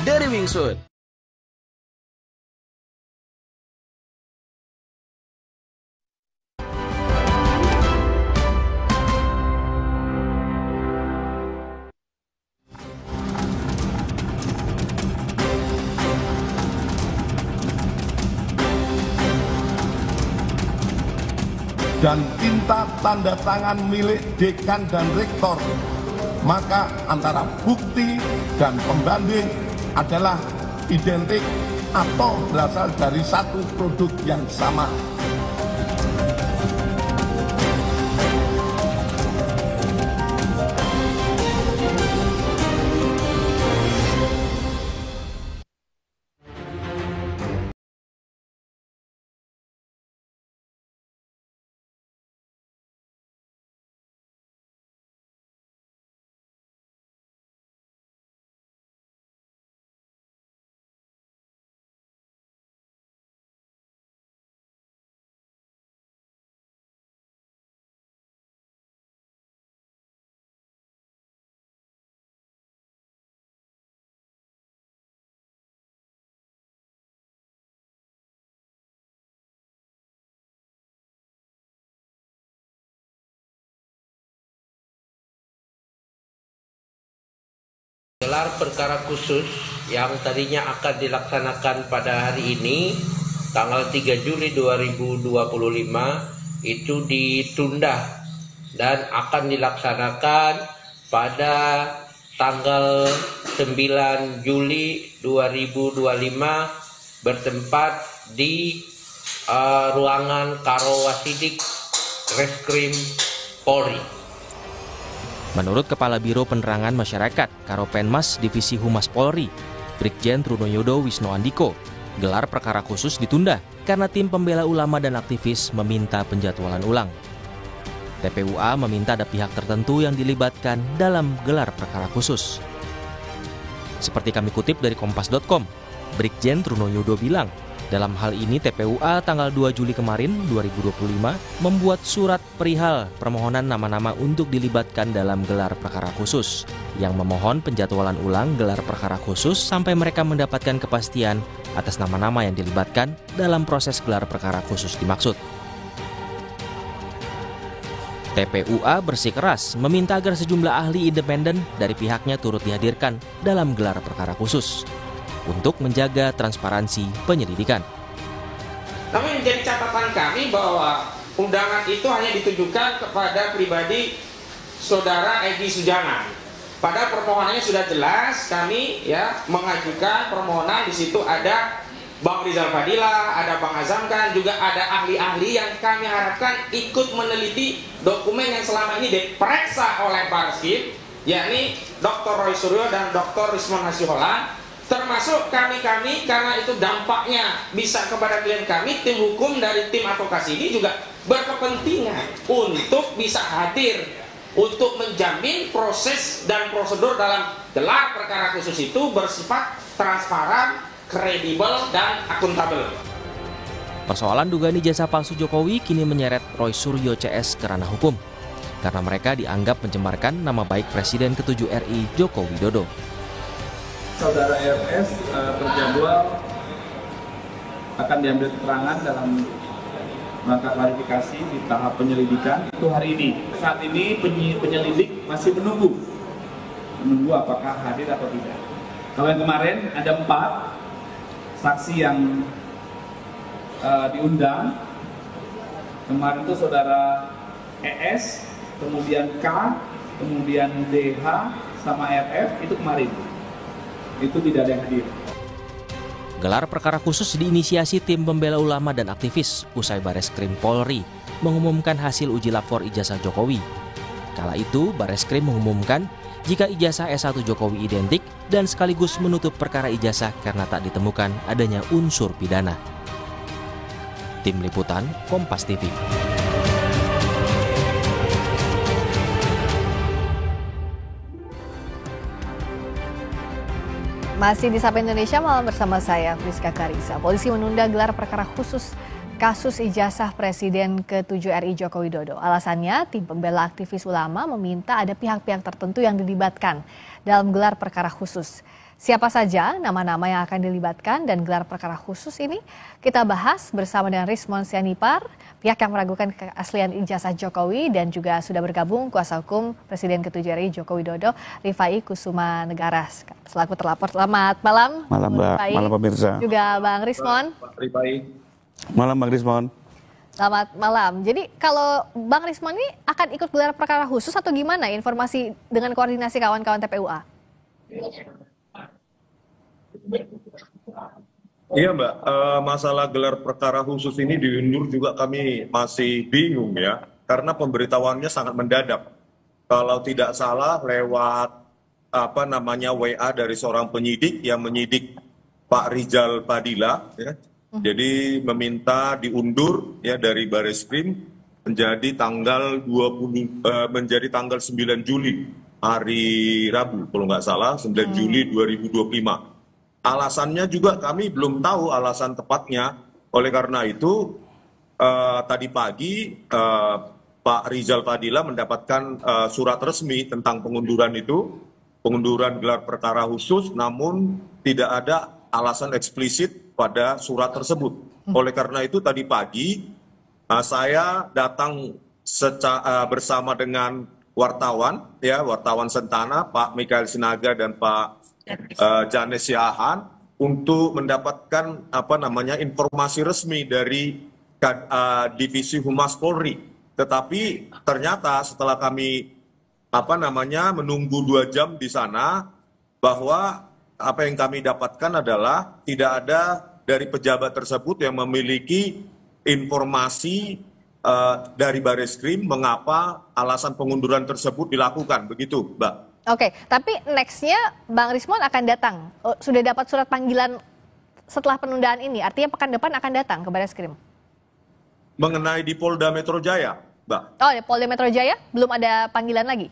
dari Wing Chun. Dan tinta tanda tangan milik dekan dan rektor, maka antara bukti dan pembanding adalah identik atau berasal dari satu produk yang sama. Gelar perkara khusus yang tadinya akan dilaksanakan pada hari ini, tanggal 3 Juli 2025, itu ditunda dan akan dilaksanakan pada tanggal 9 Juli 2025 bertempat di ruangan Karo Wasidik Reskrim Polri. Menurut Kepala Biro Penerangan Masyarakat Karopenmas Divisi Humas Polri, Brigjen Trunoyodo Wisno Andiko, gelar perkara khusus ditunda karena tim pembela ulama dan aktivis meminta penjadwalan ulang. TPUA meminta ada pihak tertentu yang dilibatkan dalam gelar perkara khusus. Seperti kami kutip dari Kompas.com, Brigjen Trunoyodo bilang, dalam hal ini TPUA tanggal 2 Juli kemarin 2025 membuat surat perihal permohonan nama-nama untuk dilibatkan dalam gelar perkara khusus yang memohon penjadwalan ulang gelar perkara khusus sampai mereka mendapatkan kepastian atas nama-nama yang dilibatkan dalam proses gelar perkara khusus dimaksud. TPUA bersikeras meminta agar sejumlah ahli independen dari pihaknya turut dihadirkan dalam gelar perkara khusus untuk menjaga transparansi penyelidikan. Namun menjadi catatan kami bahwa undangan itu hanya ditujukan kepada pribadi Saudara Egy Sujana. Pada permohonannya sudah jelas kami mengajukan permohonan, di situ ada Bang Rizal Fadila, ada Bang Azamkan, juga ada ahli-ahli yang kami harapkan ikut meneliti dokumen yang selama ini diperiksa oleh Bareskrim, yakni Dr. Roy Suryo dan Dr. Rismon Hasiholan. Termasuk kami-kami, karena itu dampaknya bisa kepada klien kami, tim hukum dari tim advokasi ini juga berkepentingan untuk bisa hadir untuk menjamin proses dan prosedur dalam gelar perkara khusus itu bersifat transparan, kredibel, dan akuntabel. Persoalan dugaan ijazah palsu Jokowi kini menyeret Roy Suryo CS ke ranah hukum karena mereka dianggap mencemarkan nama baik Presiden ke-7 RI Joko Widodo. Saudara RS terjadwal akan diambil keterangan dalam rangka klarifikasi di tahap penyelidikan itu hari ini. Saat ini penyelidik masih menunggu apakah hadir atau tidak. Kalau yang kemarin ada 4 saksi yang diundang. Kemarin itu saudara ES, kemudian K, kemudian DH, sama RF, itu kemarin. Itu tidak ada yang hadir. Gelar perkara khusus diinisiasi tim pembela ulama dan aktivis usai Bareskrim Polri mengumumkan hasil uji lapor ijazah Jokowi. Kala itu Bareskrim mengumumkan jika ijazah S1 Jokowi identik dan sekaligus menutup perkara ijazah karena tak ditemukan adanya unsur pidana. Tim Liputan Kompas TV. Masih di Sapa Indonesia Malam bersama saya, Friska Karisa. Polisi menunda gelar perkara khusus kasus ijazah Presiden ke-7 RI Joko Widodo. Alasannya, tim pembela aktivis ulama meminta ada pihak-pihak tertentu yang dilibatkan dalam gelar perkara khusus. Siapa saja nama-nama yang akan dilibatkan dan gelar perkara khusus ini kita bahas bersama dengan Rismon Sianipar, pihak yang meragukan keaslian ijazah Jokowi, dan juga sudah bergabung kuasa hukum Presiden ke-7 RI Joko Widodo, Rifai Kusuma Negara selaku terlapor. Selamat malam. Malam Mbak, Rifai. malam pemirsa. Juga Bang Rismon. Malam Bang Rismon. Selamat malam. Jadi kalau Bang Rismon ini akan ikut gelar perkara khusus atau gimana informasi dengan koordinasi kawan-kawan TPUA? Iya Mbak, masalah gelar perkara khusus ini diundur juga kami masih bingung ya, karena pemberitahuannya sangat mendadak. Kalau tidak salah lewat WA dari seorang penyidik yang menyidik Pak Rizal Padilla, ya. Jadi meminta diundur ya dari Bareskrim menjadi tanggal 9 Juli hari Rabu kalau nggak salah 9 Juli 2025. Alasannya juga kami belum tahu alasan tepatnya. Oleh karena itu tadi pagi Pak Rizal Padilla mendapatkan surat resmi tentang pengunduran gelar perkara khusus, namun tidak ada alasan eksplisit pada surat tersebut. Oleh karena itu tadi pagi saya datang bersama dengan wartawan Sentana, Pak Mikael Sinaga dan Pak Janes Siahaan untuk mendapatkan informasi resmi dari Divisi Humas Polri. Tetapi ternyata setelah kami menunggu 2 jam di sana, bahwa apa yang kami dapatkan adalah tidak ada dari pejabat tersebut yang memiliki informasi dari Bareskrim mengapa alasan pengunduran tersebut dilakukan, begitu Mbak. Oke, tapi nextnya Bang Rismon akan datang. Sudah dapat surat panggilan setelah penundaan ini, artinya pekan depan akan datang ke Bareskrim. Mengenai di Polda Metro Jaya, Mbak. Oh, di Polda Metro Jaya belum ada panggilan lagi?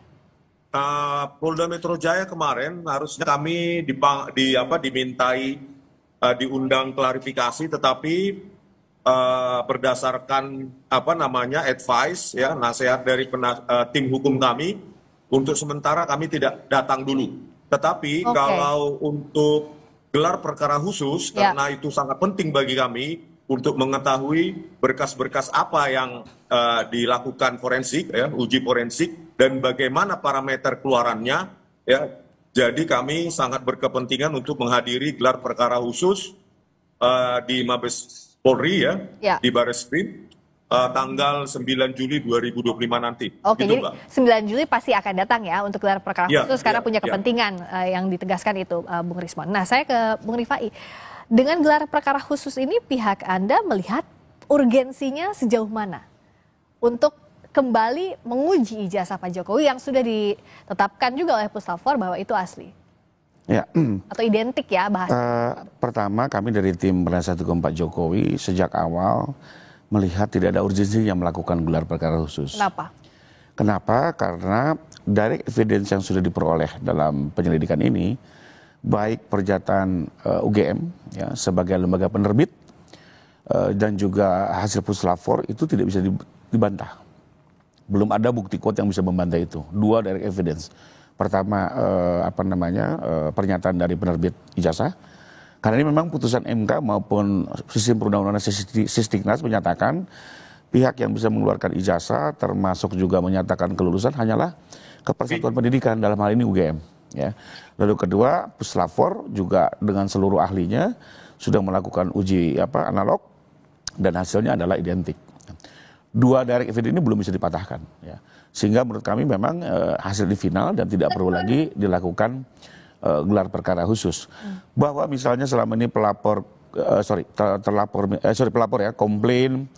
Polda Metro Jaya kemarin harusnya kami dimintai diundang klarifikasi, tetapi berdasarkan advice ya, nasihat dari tim hukum kami, untuk sementara kami tidak datang dulu. Tetapi kalau untuk gelar perkara khusus, karena itu sangat penting bagi kami untuk mengetahui berkas-berkas apa yang dilakukan forensik, ya, uji forensik, dan bagaimana parameter keluarannya, ya. Jadi kami sangat berkepentingan untuk menghadiri gelar perkara khusus di Mabes Polri di Bareskrim tanggal 9 Juli 2025 nanti. Oke, gitu, jadi Mbak. 9 Juli pasti akan datang ya untuk gelar perkara khusus karena punya kepentingan yang ditegaskan itu, Bung Rismon. Nah, saya ke Bung Rifai. Dengan gelar perkara khusus ini pihak Anda melihat urgensinya sejauh mana untuk kembali menguji ijazah Pak Jokowi yang sudah ditetapkan juga oleh Puslapor bahwa itu asli? Ya. Atau identik ya bahasa? Pertama, kami dari tim penasihat hukum Pak Jokowi sejak awal melihat tidak ada urgensi yang melakukan gelar perkara khusus. Kenapa? Kenapa? Karena dari evidence yang sudah diperoleh dalam penyelidikan ini, baik pernyataan UGM ya, sebagai lembaga penerbit dan juga hasil Puslapor itu tidak bisa dibantah. Belum ada bukti kuat yang bisa membantah itu. 2 dari evidence. Pertama pernyataan dari penerbit ijazah. Karena ini memang putusan MK maupun sistem perundang-undangan Sistiknas menyatakan pihak yang bisa mengeluarkan ijazah termasuk juga menyatakan kelulusan hanyalah Kepersatuan Pendidikan, dalam hal ini UGM. Ya. Lalu kedua, Puslapor juga dengan seluruh ahlinya sudah melakukan uji analog dan hasilnya adalah identik. 2 dari evidence ini belum bisa dipatahkan. Ya. Sehingga menurut kami memang hasil di final dan tidak perlu lagi dilakukan gelar perkara khusus. Bahwa misalnya selama ini pelapor komplain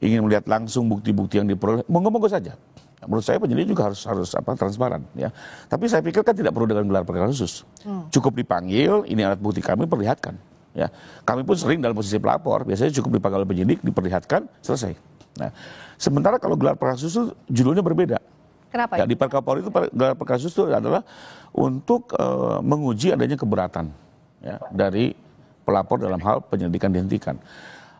ingin melihat langsung bukti-bukti yang diperoleh, monggo-monggo saja. Menurut saya penyidik juga harus transparan ya. Tapi saya pikir kan tidak perlu dengan gelar perkara khusus. Cukup dipanggil, ini alat bukti kami, perlihatkan ya. Kami pun sering dalam posisi pelapor, biasanya cukup dipanggil oleh penyidik, diperlihatkan, selesai. Nah, sementara kalau gelar perkara khusus judulnya berbeda. Kenapa? Ya, di Perkara Polri itu gelar perkara khusus itu adalah untuk menguji adanya keberatan ya, dari pelapor dalam hal penyelidikan dihentikan.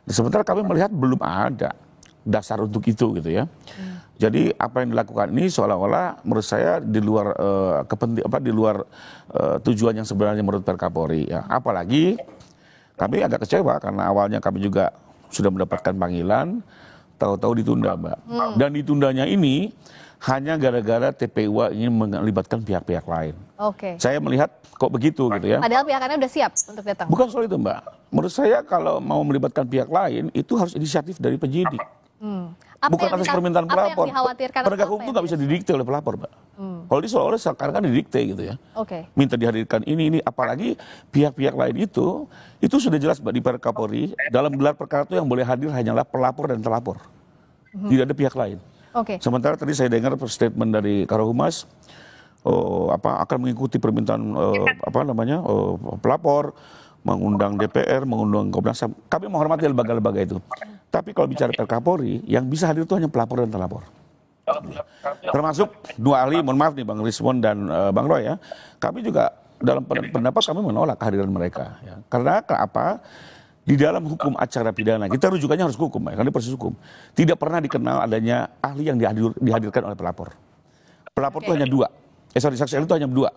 Sementara kami melihat belum ada dasar untuk itu gitu ya. Jadi apa yang dilakukan ini seolah-olah menurut saya di luar di luar tujuan yang sebenarnya menurut Kapolri ya. Apalagi kami agak kecewa karena awalnya kami juga sudah mendapatkan panggilan, tahu-tahu ditunda, Mbak. Dan ditundanya ini hanya gara-gara TPU ingin melibatkan pihak-pihak lain. Oke. Saya melihat kok begitu gitu ya. Padahal pihaknya udah siap untuk datang. Bukan soal itu, Mbak. Menurut saya kalau mau melibatkan pihak lain itu harus inisiatif dari penyidik. Bukan atas permintaan pelapor. Penegak hukum itu nggak bisa didikte oleh pelapor, Mbak. Kalau di seolah-olah sekarang kan didikte gitu ya. Oke. Minta dihadirkan ini, apalagi pihak-pihak lain itu sudah jelas, Mbak, di Kapolri dalam gelar perkara itu yang boleh hadir hanyalah pelapor dan terlapor. Tidak ada pihak lain. Oke. Sementara tadi saya dengar statement dari Karohumas akan mengikuti permintaan pelapor, mengundang DPR, mengundang Komnas HAM. Kami menghormati lembaga-lembaga itu. Tapi kalau bicara Kapolri, yang bisa hadir itu hanya pelapor dan terlapor. Termasuk dua ahli, mohon maaf nih Bang Rismon dan Bang Roy ya. Kami juga dalam pendapat kami menolak kehadiran mereka. Ya. Karena apa? Di dalam hukum acara pidana, kita rujukannya harus hukum, ya, karena proses hukum. Tidak pernah dikenal adanya ahli yang dihadirkan oleh pelapor. Pelapor itu hanya dua. Saksi ahli itu hanya dua.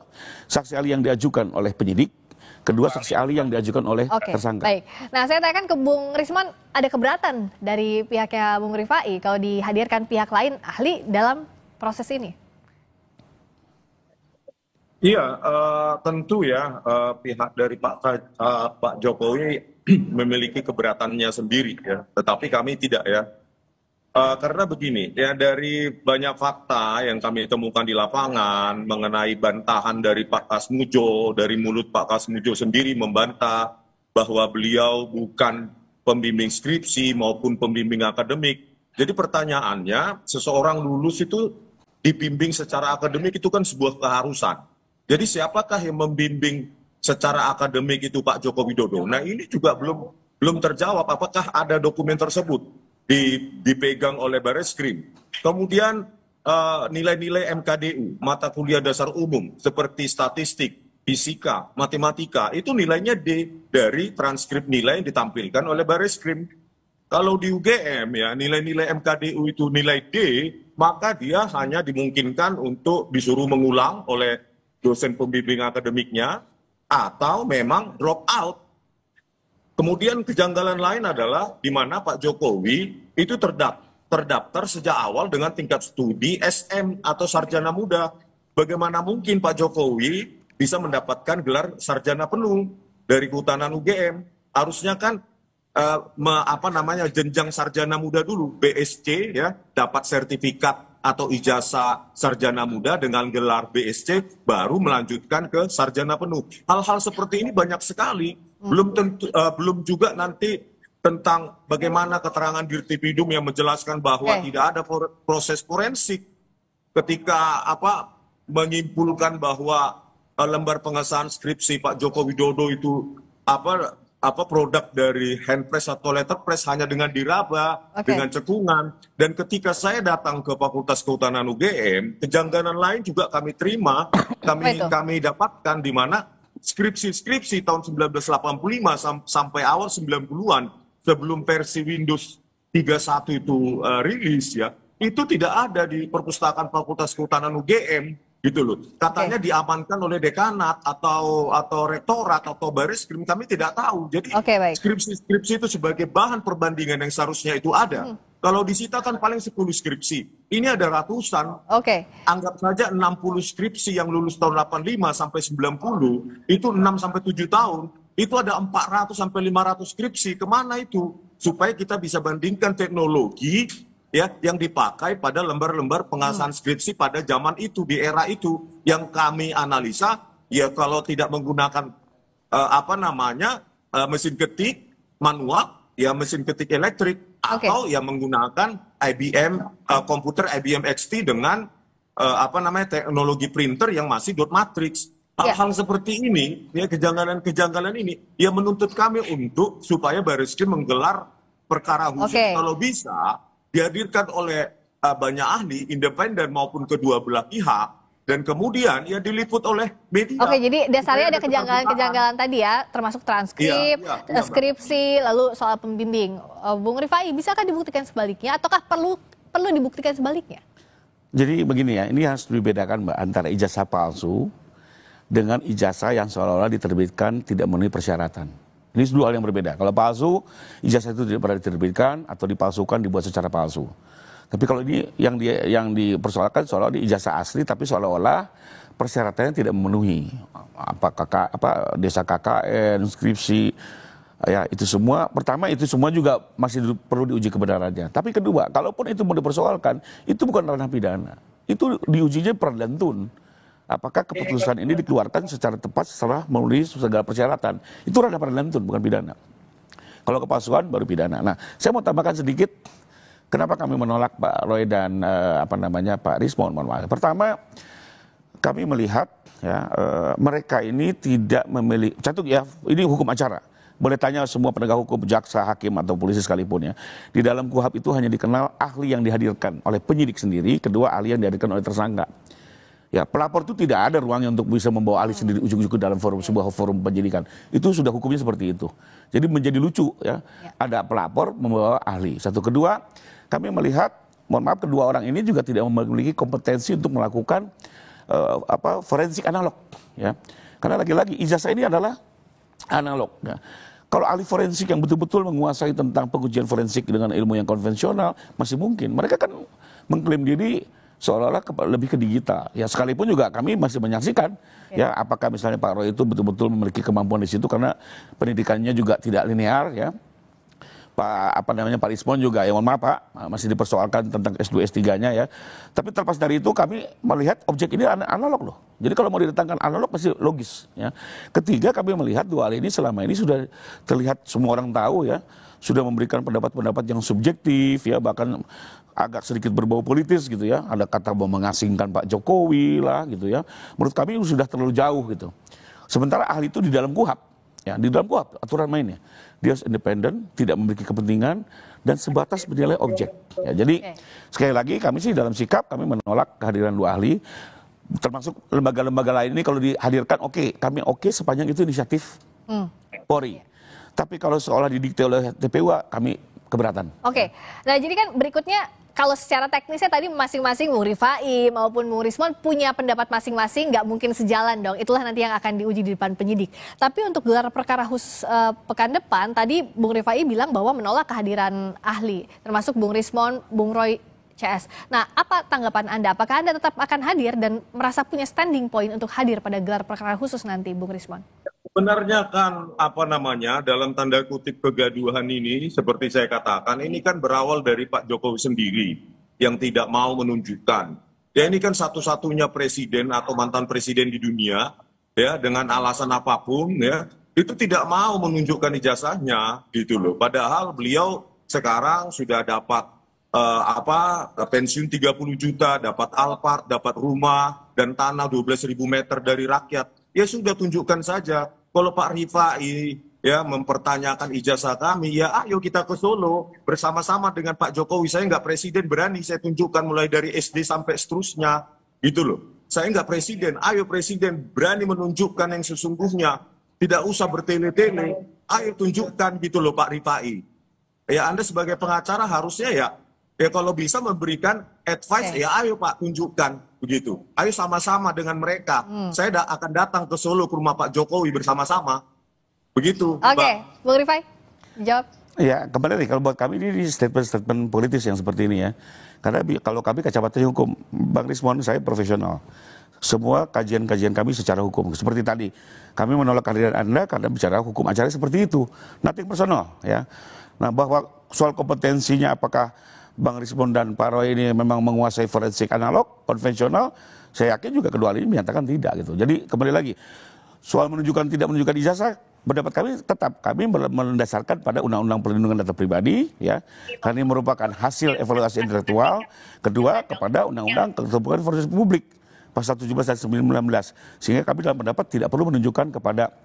Saksi ahli yang diajukan oleh penyidik, kedua saksi ahli yang diajukan oleh tersangka. Baik. Nah, saya tanyakan ke Bung Risman, ada keberatan dari pihaknya Bung Rifai kalau dihadirkan pihak lain ahli dalam proses ini? Iya, tentu ya pihak dari Pak Jokowi memiliki keberatannya sendiri ya, tetapi kami tidak ya. Karena begini, ya dari banyak fakta yang kami temukan di lapangan mengenai bantahan dari Pak Kasmujo, dari mulut Pak Kasmujo sendiri membantah bahwa beliau bukan pembimbing skripsi maupun pembimbing akademik. Jadi pertanyaannya, seseorang lulus itu dibimbing secara akademik itu kan sebuah keharusan. Jadi siapakah yang membimbing secara akademik itu Pak Joko Widodo? Nah ini juga belum terjawab apakah ada dokumen tersebut dipegang oleh Bareskrim. Kemudian nilai-nilai MKDU, mata kuliah dasar umum seperti statistik, fisika, matematika, itu nilainya D dari transkrip nilai yang ditampilkan oleh Bareskrim. Kalau di UGM ya nilai-nilai MKDU itu nilai D, maka dia hanya dimungkinkan untuk disuruh mengulang oleh dosen pembimbing akademiknya atau memang drop out. Kemudian kejanggalan lain adalah di mana Pak Jokowi itu terdaftar sejak awal dengan tingkat studi SM atau sarjana muda. Bagaimana mungkin Pak Jokowi bisa mendapatkan gelar sarjana penuh dari Kehutanan UGM? Harusnya kan jenjang sarjana muda dulu, BSc ya, dapat sertifikat atau ijazah sarjana muda dengan gelar BSc baru melanjutkan ke sarjana penuh. Hal-hal seperti ini banyak sekali. Belum juga nanti tentang bagaimana keterangan Dirtipidum yang menjelaskan bahwa tidak ada proses forensik ketika menyimpulkan bahwa lembar pengesahan skripsi Pak Joko Widodo itu produk dari handpress atau letterpress hanya dengan diraba, dengan cekungan. Dan ketika saya datang ke Fakultas Kehutanan UGM, kejanggalan lain juga kami terima, kami dapatkan di mana skripsi tahun 1985 sampai awal 90-an sebelum versi Windows 31 itu rilis ya, itu tidak ada di perpustakaan Fakultas Kehutanan UGM gitu loh. Katanya diamankan oleh dekanat atau rektorat atau Bareskrim, kami tidak tahu. Jadi skripsi itu sebagai bahan perbandingan yang seharusnya itu ada. Kalau disita kan paling 10 skripsi. Ini ada ratusan. Anggap saja 60 skripsi yang lulus tahun 85 sampai 90, itu 6 sampai 7 tahun. Itu ada 400 sampai 500 skripsi. Kemana itu? Supaya kita bisa bandingkan teknologi ya yang dipakai pada lembar-lembar pengesahan skripsi pada zaman itu, di era itu. Yang kami analisa, ya kalau tidak menggunakan mesin ketik manual, ya mesin ketik elektrik, atau yang menggunakan komputer IBM XT dengan teknologi printer yang masih dot matrix. Hal-hal seperti ini, ya kejanggalan ini, ya menuntut kami untuk supaya Bareskrim menggelar perkara khusus kalau bisa dihadirkan oleh banyak ahli, independen maupun kedua belah pihak, dan kemudian ya diliput oleh media. Oke, jadi dasarnya ada kejanggalan-kejanggalan tadi ya, termasuk transkrip, skripsi, lalu soal pembimbing. Bung Rifai, bisakah dibuktikan sebaliknya, ataukah perlu dibuktikan sebaliknya? Jadi begini ya, ini harus dibedakan Mbak antara ijazah palsu dengan ijazah yang seolah-olah diterbitkan tidak memenuhi persyaratan. Ini dua hal yang berbeda. Kalau palsu, ijazah itu tidak pernah diterbitkan atau dipalsukan, dibuat secara palsu. Tapi kalau ini yang dipersoalkan seolah-olah di ijazah asli, tapi seolah-olah persyaratannya tidak memenuhi. Desa KKN, skripsi, ya itu semua. Pertama itu semua juga masih perlu diuji kebenarannya. Tapi kedua, kalaupun itu mau dipersoalkan, itu bukan ranah pidana. Itu diujinya peradilan tun. Apakah keputusan ini dikeluarkan secara tepat setelah memenuhi segala persyaratan? Itu ranah peradilan tun, bukan pidana. Kalau kepalsuan baru pidana. Nah, saya mau tambahkan sedikit. Kenapa kami menolak Pak Roy dan Pak Rismon? Pertama, kami melihat ya mereka ini tidak memiliki, ini hukum acara. Boleh tanya semua penegak hukum, jaksa, hakim atau polisi sekalipun ya. Di dalam KUHP itu hanya dikenal ahli yang dihadirkan oleh penyidik sendiri, kedua ahli yang dihadirkan oleh tersangka. Ya, pelapor itu tidak ada ruangnya untuk bisa membawa ahli sendiri ujung-ujung ke dalam sebuah forum penyidikan. Itu sudah hukumnya seperti itu. Jadi menjadi lucu ya. Ada pelapor membawa ahli. Satu, kedua, kami melihat, mohon maaf, kedua orang ini juga tidak memiliki kompetensi untuk melakukan forensik analog. Ya. Karena lagi-lagi ijazah ini adalah analog. Ya. Kalau ahli forensik yang betul-betul menguasai tentang pengujian forensik dengan ilmu yang konvensional, masih mungkin. Mereka kan mengklaim diri seolah-olah lebih ke digital. Ya sekalipun juga kami masih menyaksikan ya apakah misalnya Pak Roy itu betul-betul memiliki kemampuan di situ karena pendidikannya juga tidak linear ya. Pak Rismon juga, ya mohon maaf Pak, masih dipersoalkan tentang S2, S3-nya ya. Tapi terlepas dari itu kami melihat objek ini analog loh. Jadi kalau mau didatangkan analog pasti logis ya. Ketiga, kami melihat dua hal ini selama ini sudah terlihat semua orang tahu ya, sudah memberikan pendapat-pendapat yang subjektif ya, bahkan agak sedikit berbau politis gitu ya. Ada kata mau mengasingkan Pak Jokowi lah gitu ya. Menurut kami sudah terlalu jauh gitu. Sementara ahli itu di dalam KUHP. Ya, di dalam KUHP aturan mainnya dia harus independen, tidak memiliki kepentingan dan sebatas menilai objek. Ya, jadi sekali lagi kami sih dalam sikap kami menolak kehadiran dua ahli, termasuk lembaga-lembaga lain ini kalau dihadirkan kami sepanjang itu inisiatif Polri. Tapi kalau seolah didikte oleh TPU kami keberatan. Nah jadi kan berikutnya, kalau secara teknisnya tadi masing-masing Bung Rifai maupun Bung Rismon punya pendapat masing-masing, nggak mungkin sejalan dong. Itulah nanti yang akan diuji di depan penyidik. Tapi untuk gelar perkara khusus pekan depan, tadi Bung Rifai bilang bahwa menolak kehadiran ahli, termasuk Bung Rismon, Bung Roy CS. Nah, apa tanggapan Anda? Apakah Anda tetap akan hadir dan merasa punya standing point untuk hadir pada gelar perkara khusus nanti, Bung Rismon? Sebenarnya kan dalam tanda kutip kegaduhan ini seperti saya katakan ini kan berawal dari Pak Jokowi sendiri yang tidak mau menunjukkan. Ya ini kan satu-satunya presiden atau mantan presiden di dunia ya dengan alasan apapun ya itu tidak mau menunjukkan ijazahnya gitu loh. Padahal beliau sekarang sudah dapat pensiun 30 juta, dapat Alphard, dapat rumah dan tanah 12.000 meter dari rakyat. Ya sudah tunjukkan saja. Kalau Pak Rifai ya mempertanyakan ijazah kami, ya ayo kita ke Solo bersama-sama dengan Pak Jokowi. Saya nggak presiden, berani saya tunjukkan mulai dari SD sampai seterusnya, gitu loh. Saya nggak presiden, ayo presiden berani menunjukkan yang sesungguhnya. Tidak usah bertele-tele, ayo tunjukkan gitu loh Pak Rifai. Ya Anda sebagai pengacara harusnya ya kalau bisa memberikan advice, ya ayo Pak tunjukkan. Begitu. Ayo sama-sama dengan mereka. Saya akan datang ke Solo ke rumah Pak Jokowi bersama-sama. Begitu. Bung Rifai, jawab. Ya, kembali lagi, kalau buat kami ini statement politis yang seperti ini ya. Karena kalau kami kacamata hukum, Bang Rismon, saya profesional. Semua kajian-kajian kami secara hukum. Seperti tadi, kami menolak kehadiran Anda karena bicara hukum acara seperti itu. Nothing personal ya. Nah, bahwa soal kompetensinya apakah Bang Rismon dan Pak Roy ini memang menguasai forensik analog, konvensional, saya yakin juga kedua ini menyatakan tidak gitu. Jadi kembali lagi, soal menunjukkan tidak menunjukkan ijazah, pendapat kami tetap kami mendasarkan pada Undang-Undang Perlindungan Data Pribadi, ya, karena ini merupakan hasil evaluasi intelektual. Kedua, kepada Undang-Undang Keterbukaan Informasi Publik, pasal 17 dan 19, sehingga kami dalam pendapat tidak perlu menunjukkan kepada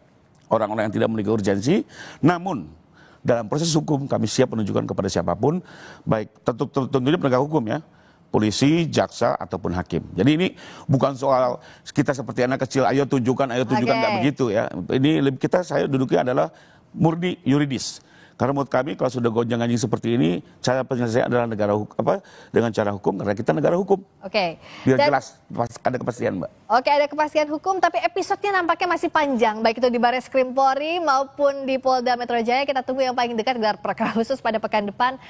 orang-orang yang tidak memiliki urgensi, namun dalam proses hukum kami siap menunjukkan kepada siapapun, baik tentunya penegak hukum ya, polisi, jaksa, ataupun hakim. Jadi ini bukan soal kita seperti anak kecil, ayo tunjukkan, nggak begitu ya. Ini saya duduknya adalah murni yuridis. Karena menurut kami kalau sudah gonjang-ganjing seperti ini, cara penyelesaian adalah dengan cara hukum, karena kita negara hukum. Oke. Biar jelas, ada kepastian, Mbak. Oke, ada kepastian hukum, tapi episodenya nampaknya masih panjang, baik itu di Barreskrim Polri maupun di Polda Metro Jaya. Kita tunggu yang paling dekat gelar perkara khusus pada pekan depan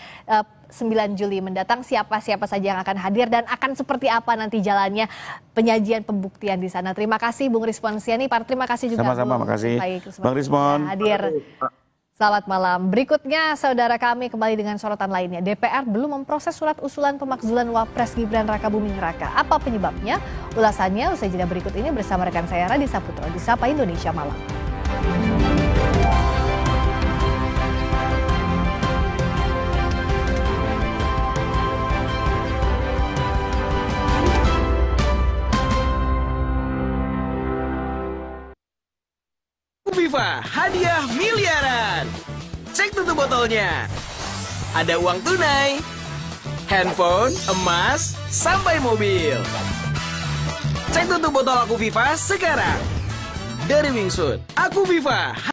9 Juli mendatang. Siapa-siapa saja yang akan hadir dan akan seperti apa nanti jalannya penyajian pembuktian di sana. Terima kasih Bung Rizwan Siani, terima kasih juga sama-sama, makasih Bang Rizwan hadir. Selamat malam. Berikutnya, saudara kami kembali dengan sorotan lainnya. DPR belum memproses surat usulan pemakzulan Wapres Gibran Rakabuming Raka. Apa penyebabnya? Ulasannya usai jeda berikut ini bersama rekan saya Raditya Putro di Sapa Indonesia Malam. Viva, hadiah miliaran. Cek tutup botolnya. Ada uang tunai, handphone, emas, sampai mobil. Cek tutup botol Aku Viva sekarang. Dari Wingsuit, Aku Viva.